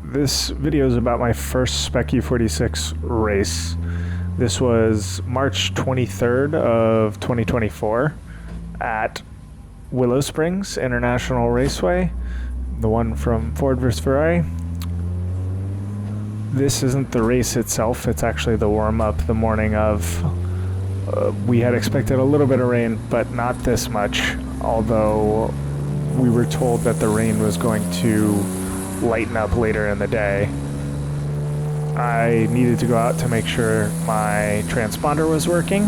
This video is about my first Spec E46 race. This was March 23rd of 2024 at Willow Springs International Raceway, the one from Ford vs. Ferrari. This isn't the race itself, it's actually the warm-up the morning of. We had expected a little bit of rain, but not this much, although we were told that the rain was going to lighten up later in the day. I needed to go out to make sure my transponder was working.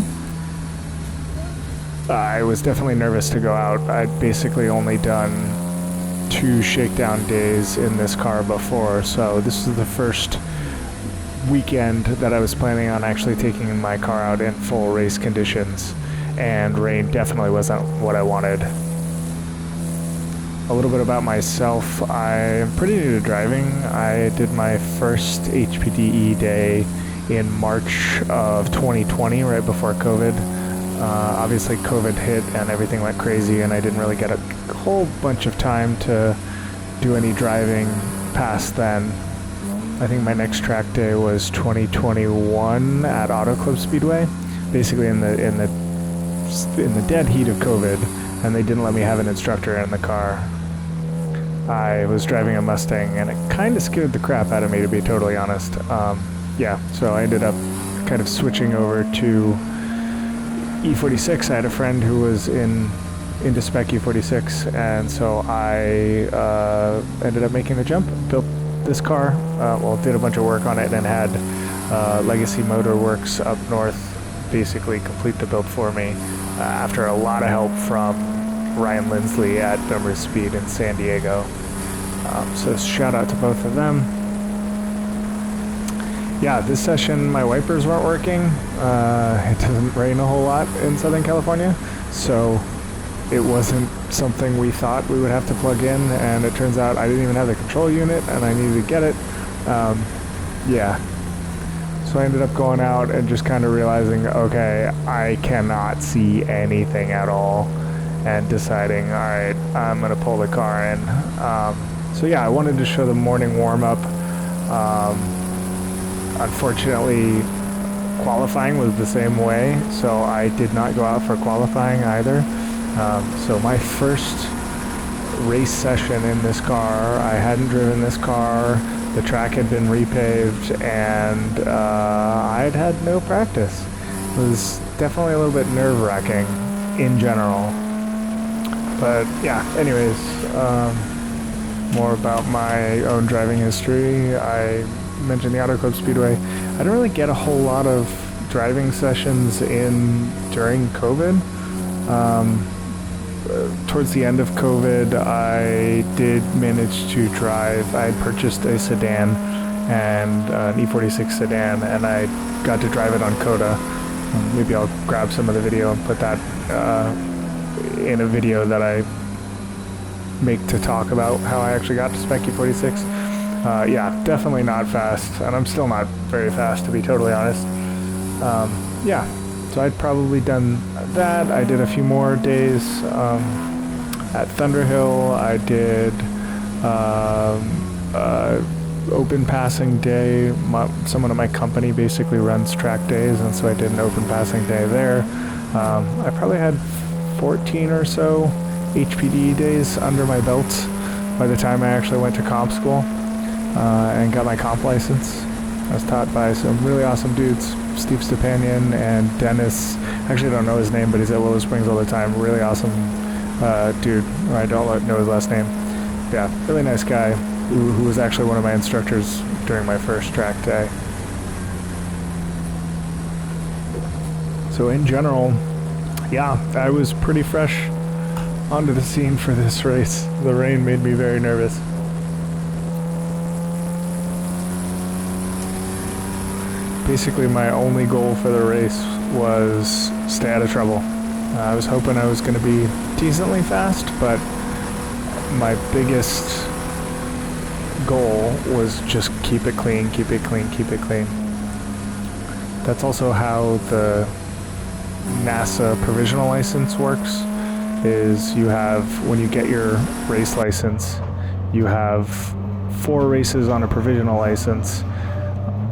I was definitely nervous to go out. I'd basically only done 2 shakedown days in this car before, so this is the first weekend that I was planning on actually taking my car out in full race conditions, and rain definitely wasn't what I wanted. A little bit about myself. I'm pretty new to driving. I did my first HPDE day in March of 2020, right before COVID. Obviously COVID hit and everything went crazy, and I didn't really get a whole bunch of time to do any driving past then. I think my next track day was 2021 at Auto Club Speedway, basically in the dead heat of COVID, and they didn't let me have an instructor in the car. I was driving a Mustang, and it kind of scared the crap out of me, to be totally honest. So I ended up kind of switching over to E46. I had a friend who was into Spec E46, and so I ended up making the jump, built this car, did a bunch of work on it, and had Legacy Motor Works up north basically complete the build for me after a lot of help from Ryan Lindsley at Dumber Speed in San Diego. So shout out to both of them. Yeah, this session my wipers weren't working. It doesn't rain a whole lot in Southern California, so it wasn't something we thought we would have to plug in, and it turns out I didn't even have the control unit and I needed to get it. So I ended up going out and just kind of realizing, okay, I cannot see anything at all, and deciding, all right, I'm gonna pull the car in. I wanted to show the morning warm-up. Unfortunately, qualifying was the same way, so I did not go out for qualifying either. So my first race session in this car, I hadn't driven this car, the track had been repaved, and I'd had no practice. It was definitely a little bit nerve-wracking in general. But yeah, anyways, more about my own driving history. I mentioned the Auto Club Speedway. I didn't really get a whole lot of driving sessions in during COVID. Towards the end of COVID, I did manage to drive. I had purchased a sedan, and an E46 sedan, and I got to drive it on CODA. Maybe I'll grab some of the video and put that in a video that I make to talk about how I actually got to Spec E46. Definitely not fast, and I'm still not very fast, to be totally honest. So I'd probably done that. I did a few more days at Thunderhill. I did open passing day. Someone at my company basically runs track days, and so I did an open passing day there. I probably had 14 or so HPD days under my belt by the time I actually went to comp school and got my comp license. I was taught by some really awesome dudes, Steve Stepanian and Dennis. Actually, I don't know his name, but he's at Willow Springs all the time. Really awesome dude. I don't know his last name. Yeah, really nice guy who was actually one of my instructors during my first track day. So in general, I was pretty fresh onto the scene for this race. The rain made me very nervous. Basically, my only goal for the race was stay out of trouble. I was hoping I was going to be decently fast, but my biggest goal was just keep it clean, keep it clean, keep it clean. That's also how the NASA provisional license works, is you have, when you get your race license, you have 4 races on a provisional license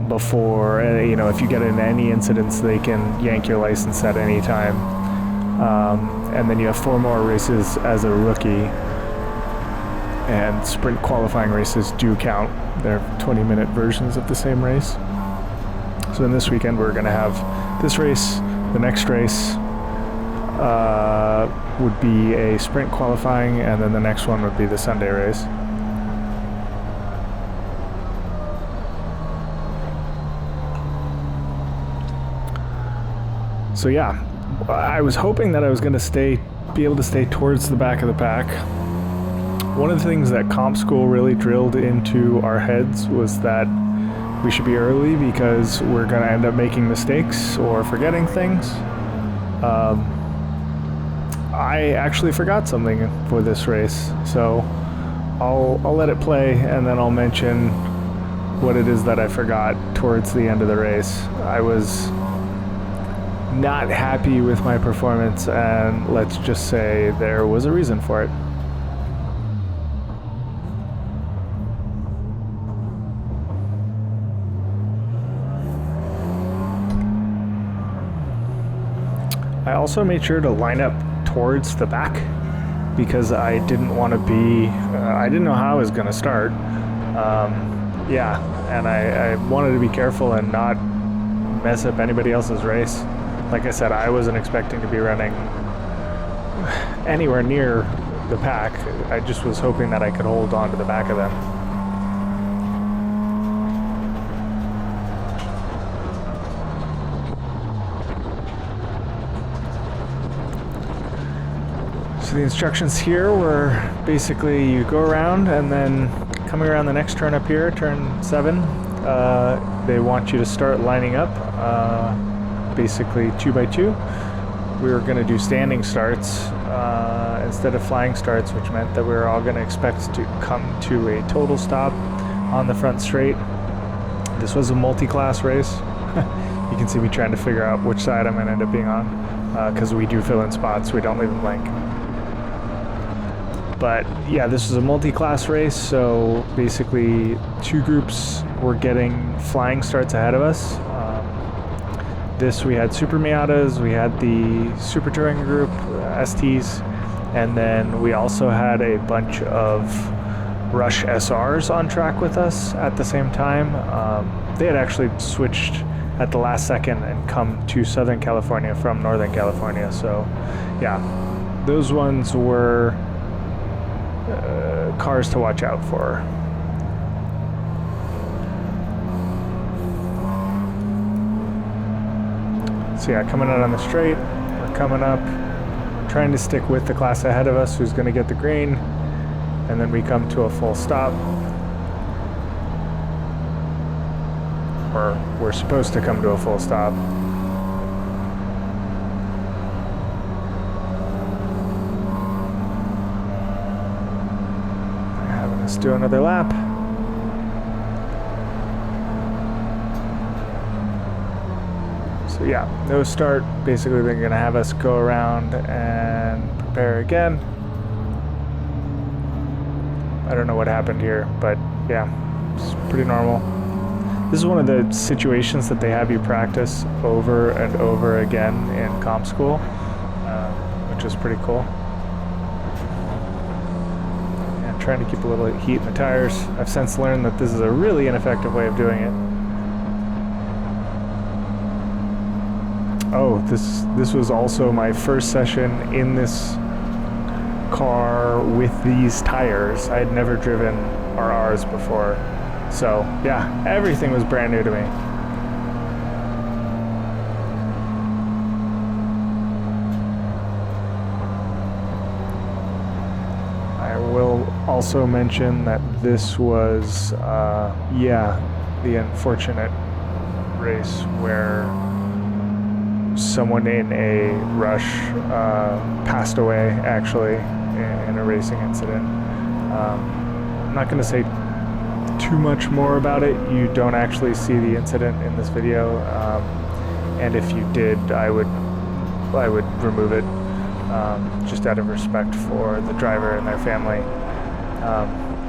before, you know, if you get in any incidents, they can yank your license at any time. And then you have 4 more races as a rookie, and sprint qualifying races do count. They're 20-minute versions of the same race. So in this weekend, we're going to have this race. The next race would be a sprint qualifying, and then the next one would be the Sunday race. So yeah, I was hoping that I was going to be able to stay towards the back of the pack. One of the things that comp school really drilled into our heads was that we should be early because we're going to end up making mistakes or forgetting things. I actually forgot something for this race, so I'll let it play, and then I'll mention what it is that I forgot towards the end of the race. I was not happy with my performance, and let's just say there was a reason for it. I also made sure to line up towards the back because I didn't want to be, I didn't know how I was going to start. Yeah, and I wanted to be careful and not mess up anybody else's race. Like I said, I wasn't expecting to be running anywhere near the pack. I just was hoping that I could hold on to the back of them. So the instructions here were basically you go around, and then coming around the next turn up here, turn 7, they want you to start lining up, basically 2 by 2. We were going to do standing starts instead of flying starts, which meant that we were all going to expect to come to a total stop on the front straight. This was a multi-class race. You can see me trying to figure out which side I'm going to end up being on, because we do fill in spots, we don't leave them blank. But yeah, this was a multi-class race, so basically 2 groups were getting flying starts ahead of us. This, we had Super Miatas, we had the Super Touring group, STs, and then we also had a bunch of Rush SRs on track with us at the same time. They had actually switched at the last second and come to Southern California from Northern California, so yeah, those ones were cars to watch out for. So yeah, coming out on the straight, we're coming up, trying to stick with the class ahead of us who's going to get the green, and then we come to a full stop. Or we're supposed to come to a full stop. Having us do another lap. So yeah, no start. Basically, they're going to have us go around and prepare again. I don't know what happened here, but yeah, it's pretty normal. This is one of the situations that they have you practice over and over again in comp school, which is pretty cool. And trying to keep a little heat in the tires. I've since learned that this is a really ineffective way of doing it. Oh, this was also my first session in this car with these tires. I had never driven RRs before. So, yeah, everything was brand new to me. I will also mention that this was, the unfortunate race where someone in a rush passed away, actually, in a racing incident. I'm not going to say too much more about it. You don't actually see the incident in this video, and if you did, I would remove it, just out of respect for the driver and their family.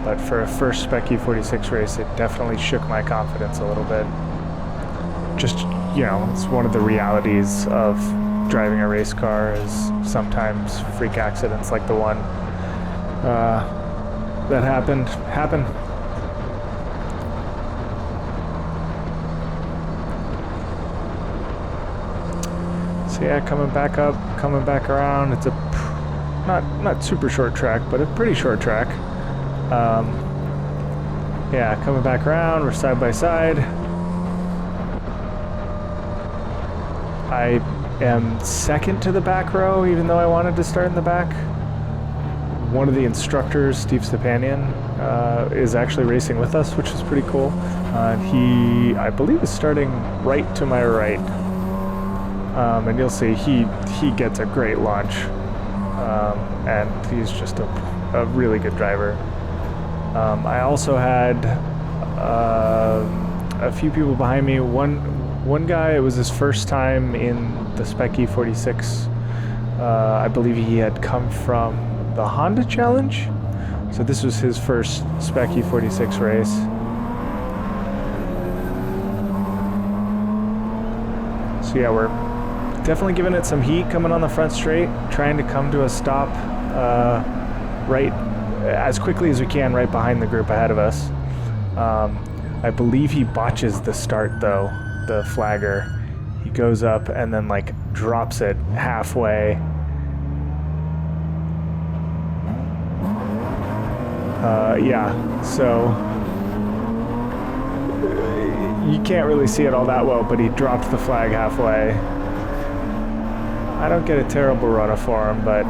But for a first Spec E46 race, it definitely shook my confidence a little bit. Just, you know, it's one of the realities of driving a race car is sometimes freak accidents like the one that happened. So yeah, coming back up, coming back around. It's a not super short track, but a pretty short track. Yeah, coming back around, we're side by side. I am second to the back row, even though I wanted to start in the back. One of the instructors, Steve Stepanian, is actually racing with us, which is pretty cool. He, I believe, is starting right to my right. And you'll see he gets a great launch. And he's just a really good driver. I also had a few people behind me. One guy, it was his first time in the Spec E46. I believe he had come from the Honda Challenge. So this was his first Spec E46 race. So yeah, we're definitely giving it some heat coming on the front straight, trying to come to a stop right as quickly as we can right behind the group ahead of us. I believe he botches the start though, the flagger. He goes up and then like drops it halfway. Yeah, so you can't really see it all that well, but he dropped the flag halfway. I don't get a terrible run for him, but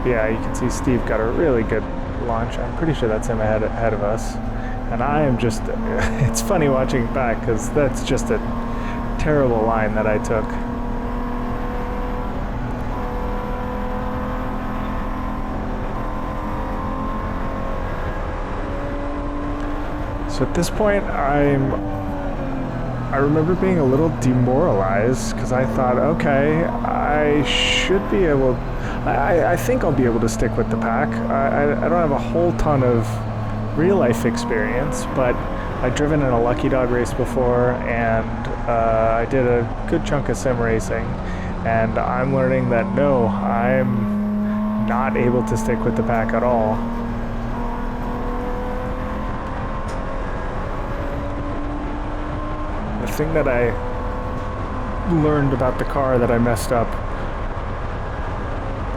yeah, you can see Steve got a really good launch. I'm pretty sure that's him ahead of us. And I am just, it's funny watching it back because that's just a terrible line that I took. So at this point, I remember being a little demoralized because I thought, okay, I should be able, I think I'll be able to stick with the pack. I don't have a whole ton of real life experience, but I'd driven in a Lucky Dog race before, and I did a good chunk of sim racing, and I'm learning that no, I'm not able to stick with the pack at all. The thing that I learned about the car that I messed up,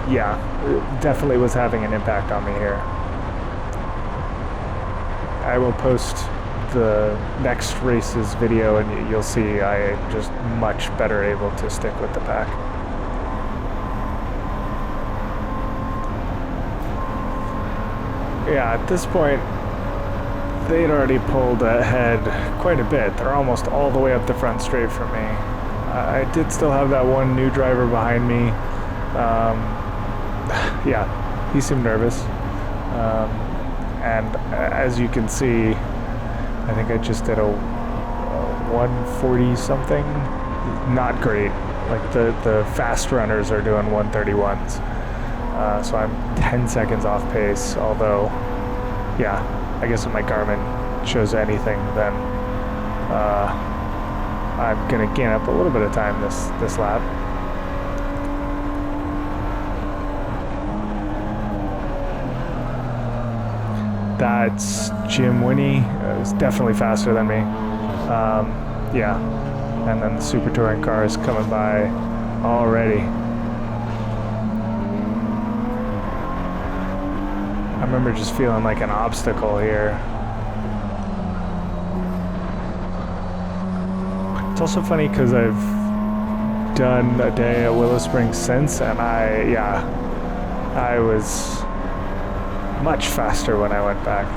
yeah, it definitely was having an impact on me here. I will post the next race's video and you'll see I am just much better able to stick with the pack. Yeah, at this point, they'd already pulled ahead quite a bit. They're almost all the way up the front straight from me. I did still have that one new driver behind me. Yeah, he seemed nervous. And as you can see, I think I just did a 140 something. Not great. Like the fast runners are doing 131s. So I'm 10 seconds off pace, although, yeah, I guess if my Garmin shows anything, then I'm gonna gain up a little bit of time this lap. That's Jim Winnie. It's definitely faster than me. Yeah, and then the Super Touring car is coming by already. I remember just feeling like an obstacle here. It's also funny because I've done a day at Willow Springs since, and I was much faster when I went back.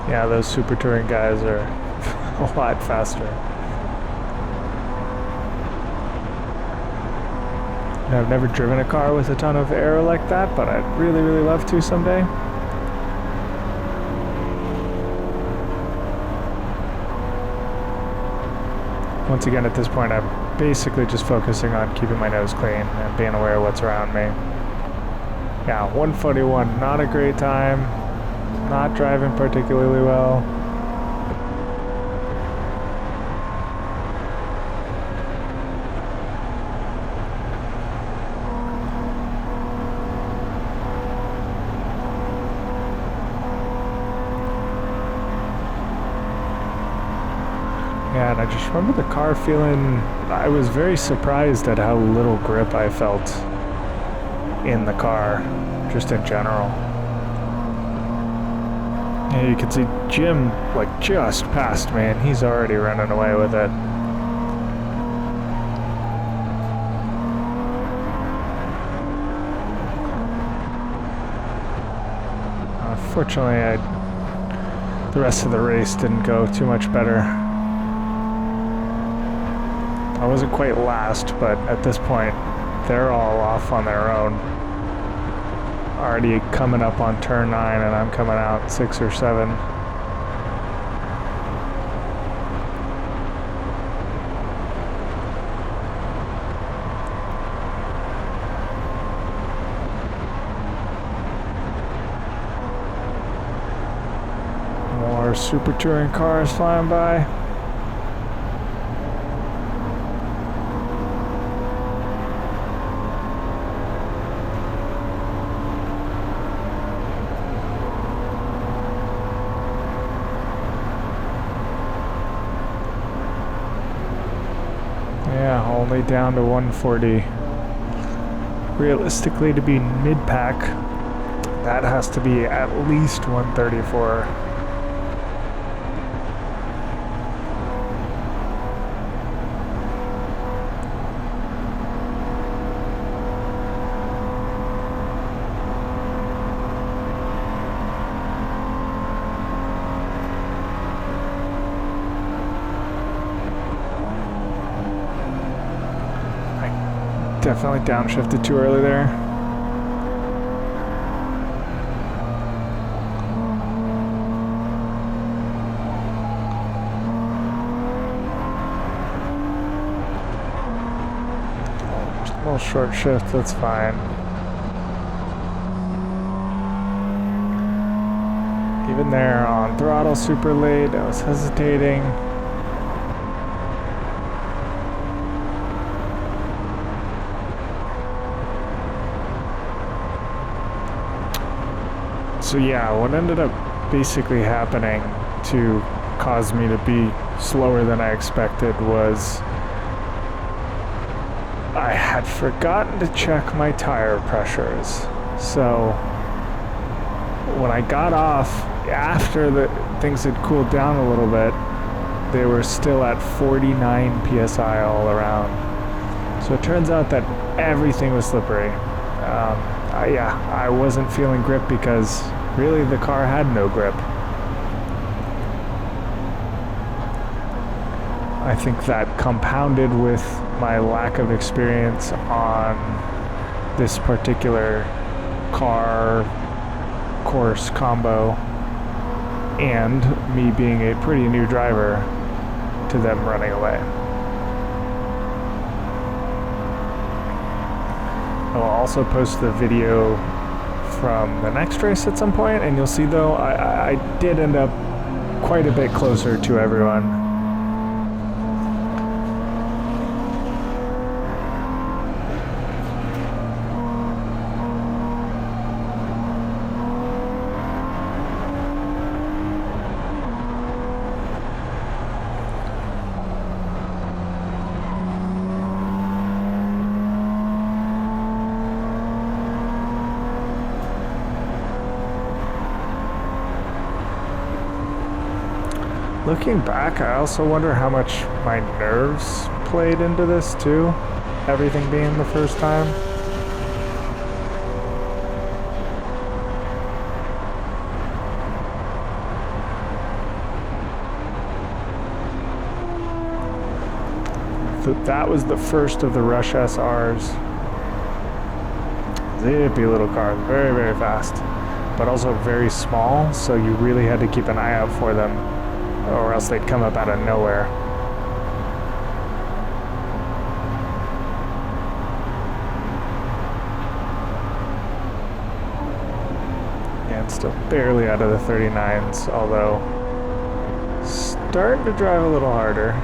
Yeah, those Super Touring guys are a lot faster. I've never driven a car with a ton of aero like that, but I'd really, really love to someday. Once again, at this point, I'm basically just focusing on keeping my nose clean and being aware of what's around me. Yeah, 141, not a great time. Not driving particularly well. Yeah, and I just remember the car feeling, I was very surprised at how little grip I felt in the car, just in general. Yeah, you can see Jim, like, just passed me, and he's already running away with it. Fortunately, the rest of the race didn't go too much better. I wasn't quite last, but at this point, they're all off on their own. Already coming up on turn 9, and I'm coming out 6 or 7. More super touring cars flying by. Yeah, only down to 140. Realistically, to be mid-pack, that has to be at least 134. Definitely downshifted too early there. Just a little short shift, that's fine. Even there on throttle super late, I was hesitating. So yeah, what ended up basically happening to cause me to be slower than I expected was I had forgotten to check my tire pressures. So when I got off, after things had cooled down a little bit, they were still at 49 psi all around. So it turns out that everything was slippery. I wasn't feeling grip because really the car had no grip. I think that compounded with my lack of experience on this particular car course combo and me being a pretty new driver to them running away. I'll also post the video from the next race at some point, and you'll see though I did end up quite a bit closer to everyone. Looking back, I also wonder how much my nerves played into this too, everything being the first time. That was the first of the Rush SRs. zippy little cars, very, very fast, but also very small, so you really had to keep an eye out for them, or else they'd come up out of nowhere. And still barely out of the 39s, although starting to drive a little harder.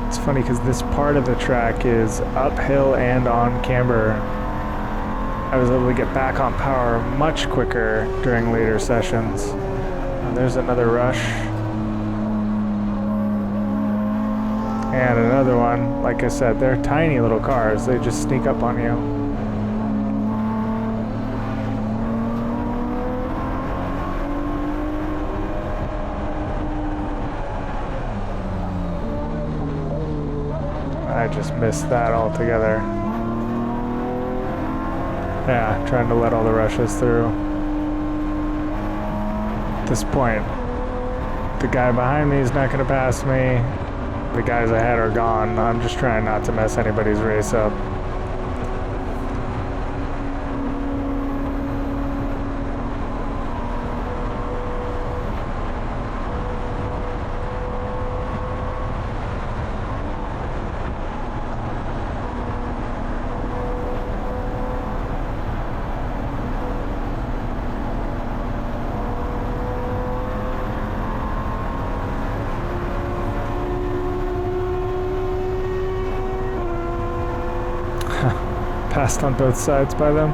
It's funny because this part of the track is uphill and on camber. I was able to get back on power much quicker during later sessions. And there's another rush. And another one. Like I said, they're tiny little cars. They just sneak up on you. I just missed that altogether. Yeah, trying to let all the rushes through. At this point, the guy behind me is not going to pass me. The guys ahead are gone. I'm just trying not to mess anybody's race up. Passed on both sides by them.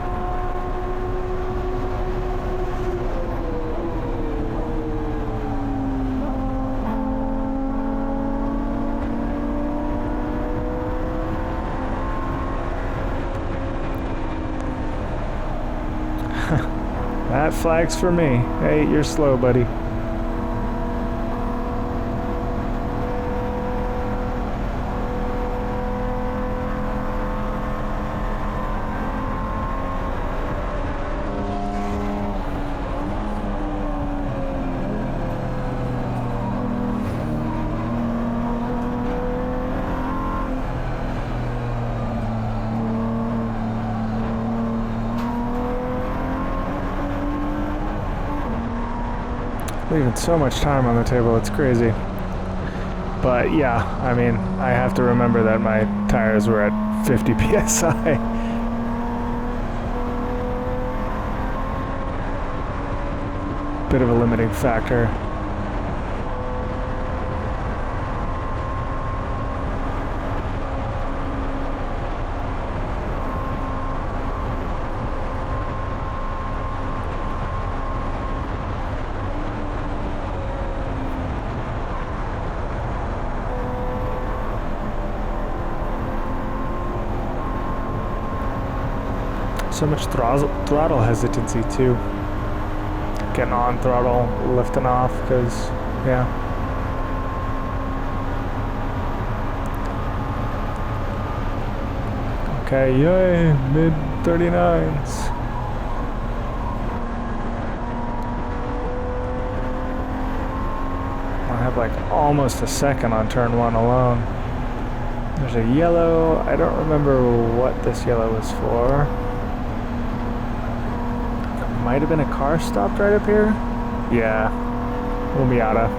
That flag's for me. Hey, you're slow, buddy. Leaving so much time on the table, it's crazy. But yeah, I mean, I have to remember that my tires were at 50 psi. Bit of a limiting factor. So much throttle hesitancy too. Getting on throttle, lifting off, because, yeah. Okay, yay, mid 39s. I have like almost a second on turn one alone. There's a yellow. I don't remember what this yellow was for. Might have been a car stopped right up here. Yeah, little Miata.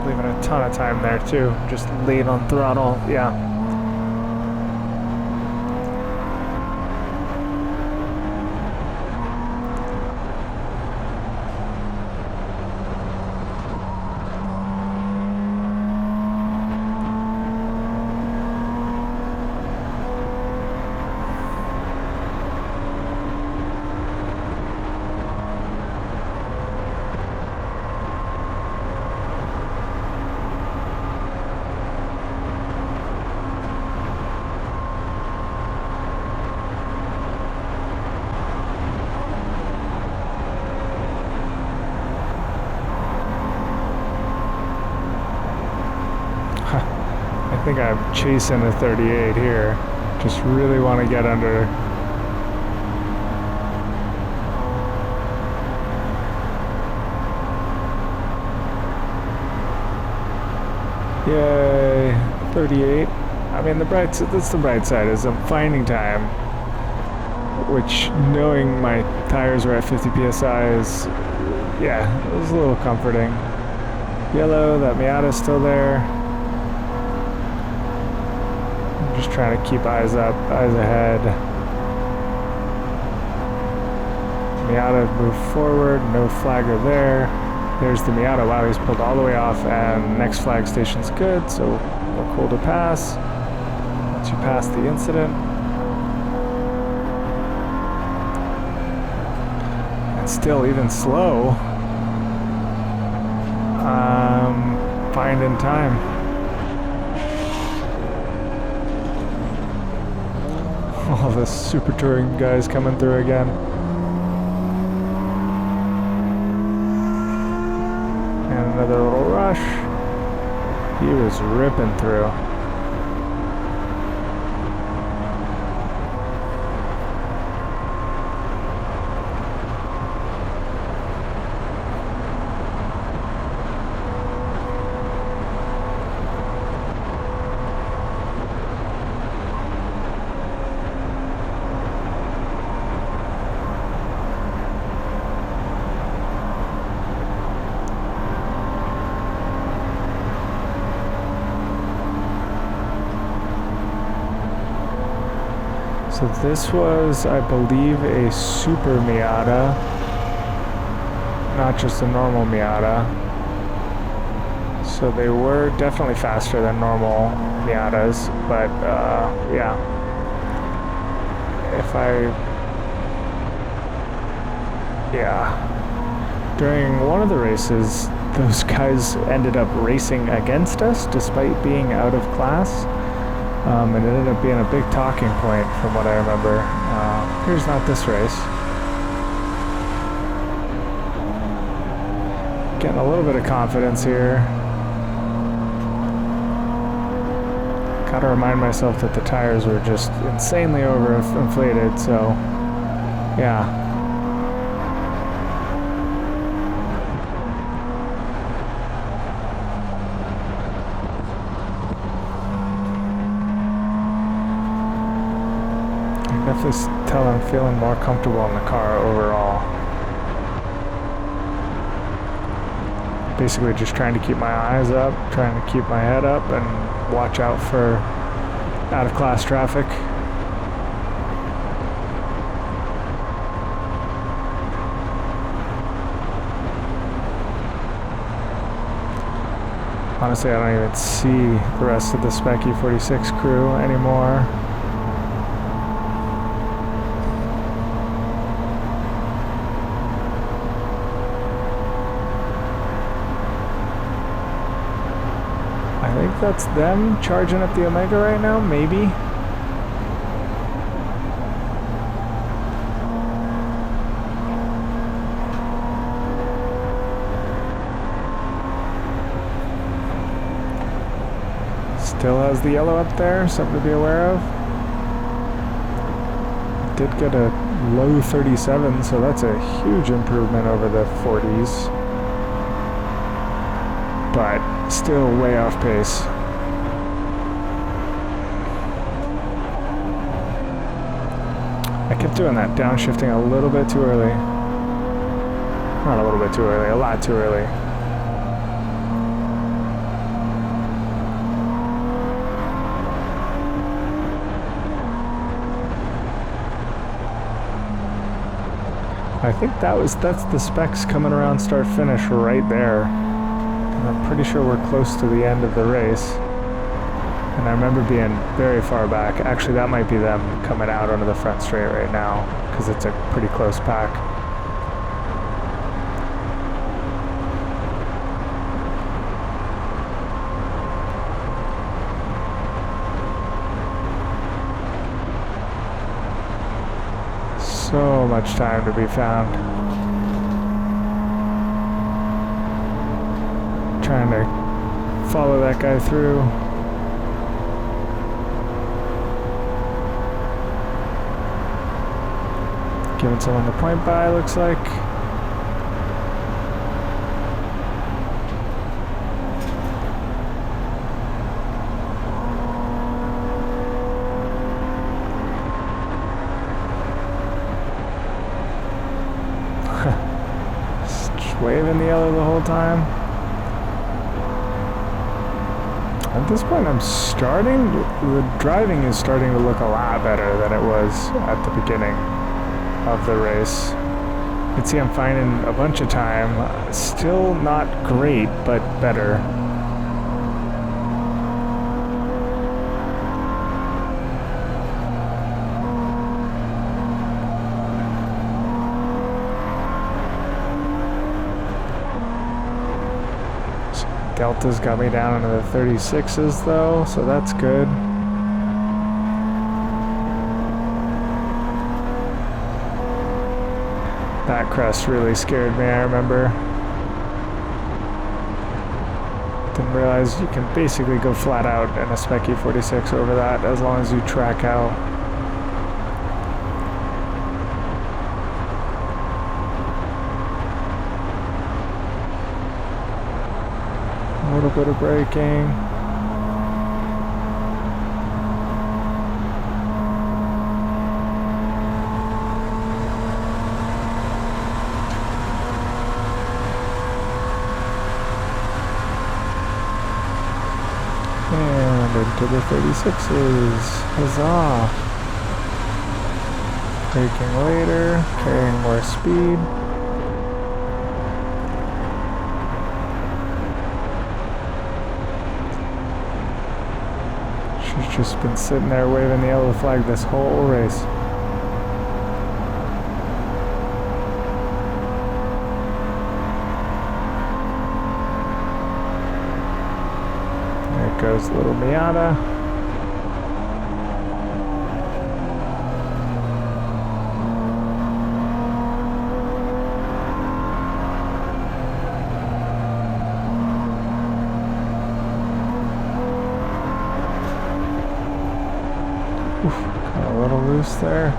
Leaving a ton of time there too. Just lean on throttle. Yeah. I think I'm chasing a 38 here. Just really want to get under. Yay, 38. I mean, that's the bright side, is I'm finding time, which, knowing my tires were at 50 psi is, yeah, it was a little comforting. Yellow, that Miata's still there. I'm just trying to keep eyes up, eyes ahead. Miata moved forward, no flagger there. There's the Miata. Wow, he's pulled all the way off, and next flag station's good, so we're cool to pass. Once you pass the incident. And still even slow. Finding time. All the super touring guys coming through again. Another little rush. He was ripping through. So this was, I believe, a Super Miata, not just a normal Miata. So they were definitely faster than normal Miatas, but yeah. During one of the races, those guys ended up racing against us despite being out of class. And it ended up being a big talking point from what I remember. Here's not this race. Getting a little bit of confidence here. Gotta remind myself that the tires were just insanely overinflated, so yeah. Definitely tell I'm feeling more comfortable in the car overall. Basically just trying to keep my eyes up, trying to keep my head up and watch out for out of class traffic. Honestly, I don't even see the rest of the Spec E46 crew anymore. I think that's them charging up the Omega right now, maybe. Still has the yellow up there, something to be aware of. Did get a low 37, so that's a huge improvement over the 40s. But still way off pace. I kept doing that, downshifting a little bit too early. Not a little bit too early, a lot too early. I think that's the specs coming around start finish right there. I'm pretty sure we're close to the end of the race. And I remember being very far back. Actually, that might be them coming out onto the front straight right now, because it's a pretty close pack. So much time to be found. Trying to follow that guy through. Giving someone the point by, looks like. Just waving the yellow the whole time. At this point, the driving is starting to look a lot better than it was at the beginning of the race. You can see I'm finding a bunch of time. Still not great, but better. Delta's got me down into the 36s though, so that's good. That crest really scared me, I remember. Didn't realize you can basically go flat out in a Spec E46 over that as long as you track out. A little bit of braking. And into the 36s. Huzzah! Braking later, carrying more speed. She's just been sitting there waving the yellow flag this whole race. There goes little Miata. Oof, got a little loose there.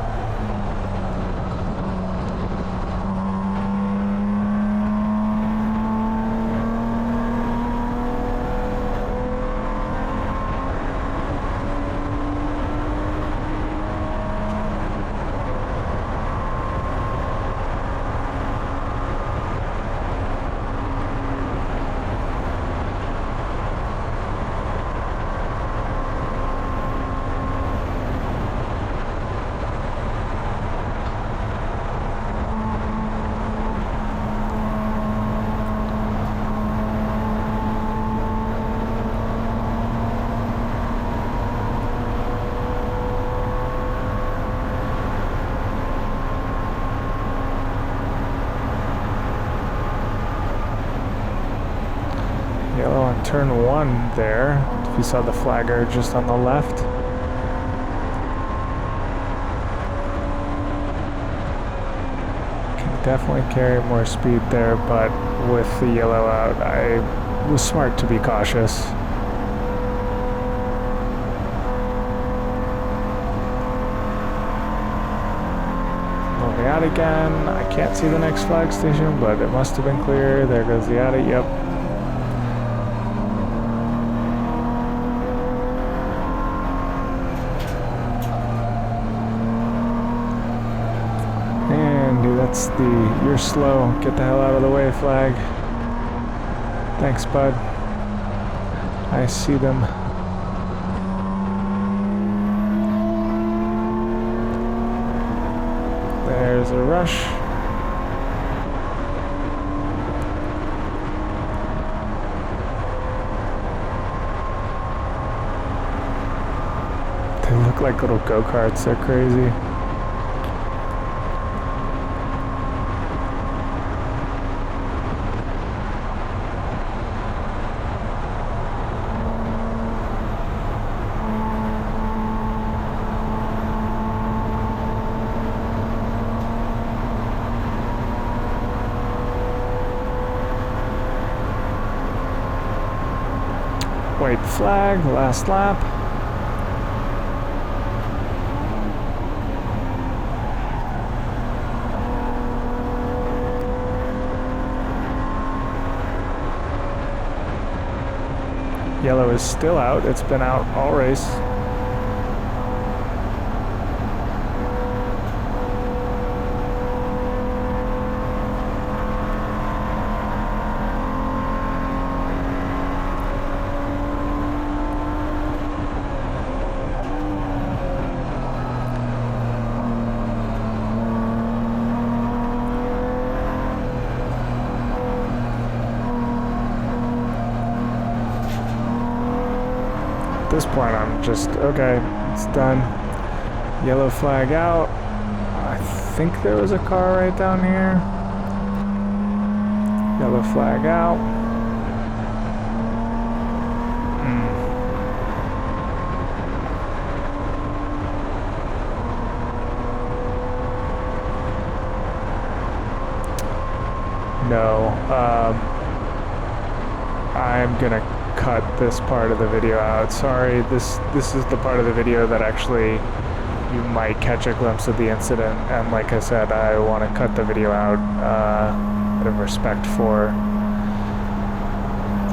Yellow on turn 1 there, if you saw the flagger just on the left. Can definitely carry more speed there, but with the yellow out, I was smart to be cautious. Moving out again. I can't see the next flag station, but it must have been clear. There goes the out, yep. That's the "you're slow, get the hell out of the way" flag. Thanks, bud. I see them. There's a rush. They look like little go-karts, they're crazy. White flag, last lap. Yellow is still out. It's been out all race. At this point, I'm just, okay, it's done. Yellow flag out. I think there was a car right down here. Yellow flag out. No, I'm gonna cut this part of the video out. Sorry, this is the part of the video that actually you might catch a glimpse of the incident, and like I said, I want to cut the video out out of respect for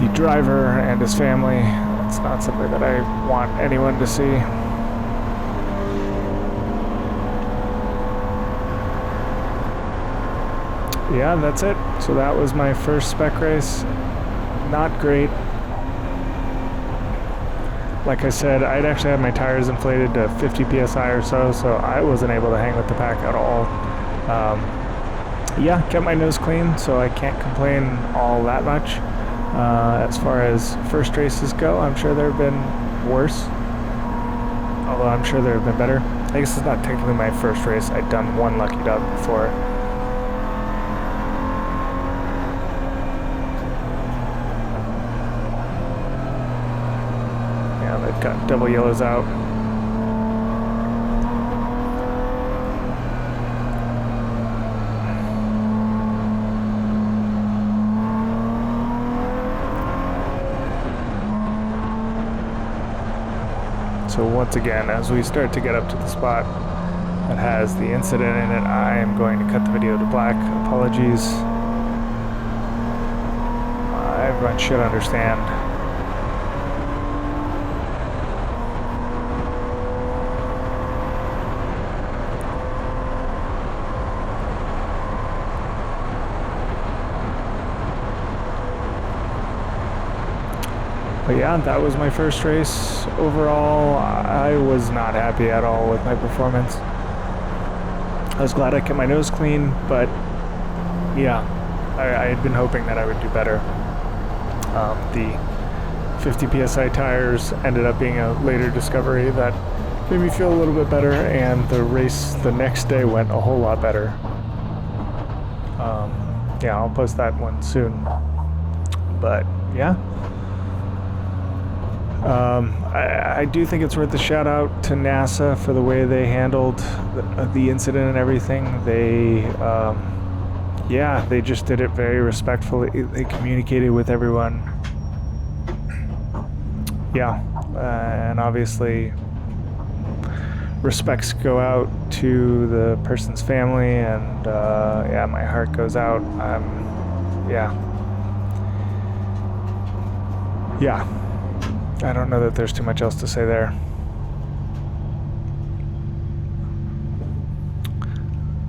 the driver and his family. It's not something that I want anyone to see. Yeah, that's it. So that was my first spec race. Not great. Like I said, I'd actually had my tires inflated to 50 psi or so I wasn't able to hang with the pack at all. Yeah, kept my nose clean, so I can't complain all that much. As far as first races go, I'm sure there have been worse. Although I'm sure there have been better. I guess it's not technically my first race. I'd done one Lucky Dog before. They've got double yellows out. So once again, as we start to get up to the spot that has the incident in it, I am going to cut the video to black. Apologies. Everyone should understand. But yeah, that was my first race. Overall, I was not happy at all with my performance. I was glad I kept my nose clean, but yeah, I had been hoping that I would do better. The 50 psi tires ended up being a later discovery that made me feel a little bit better, and the race the next day went a whole lot better. Yeah, I'll post that one soon. But yeah. I do think it's worth a shout out to NASA for the way they handled the incident and everything. They, yeah, they just did it very respectfully. They communicated with everyone. Yeah, and obviously respects go out to the person's family, and yeah, my heart goes out. Yeah. I don't know that there's too much else to say there.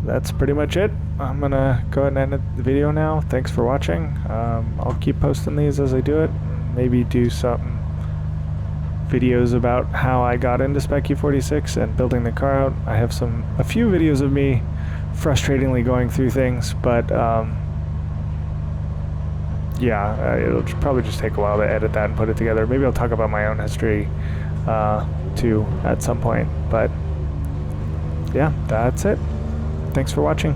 That's pretty much it. I'm gonna go ahead and end the video now. Thanks for watching. I'll keep posting these as I do it. Maybe do some videos about how I got into Spec E46 and building the car out. I have a few videos of me frustratingly going through things, but yeah, it'll probably just take a while to edit that and put it together. Maybe I'll talk about my own history too at some point. But yeah, that's it. Thanks for watching.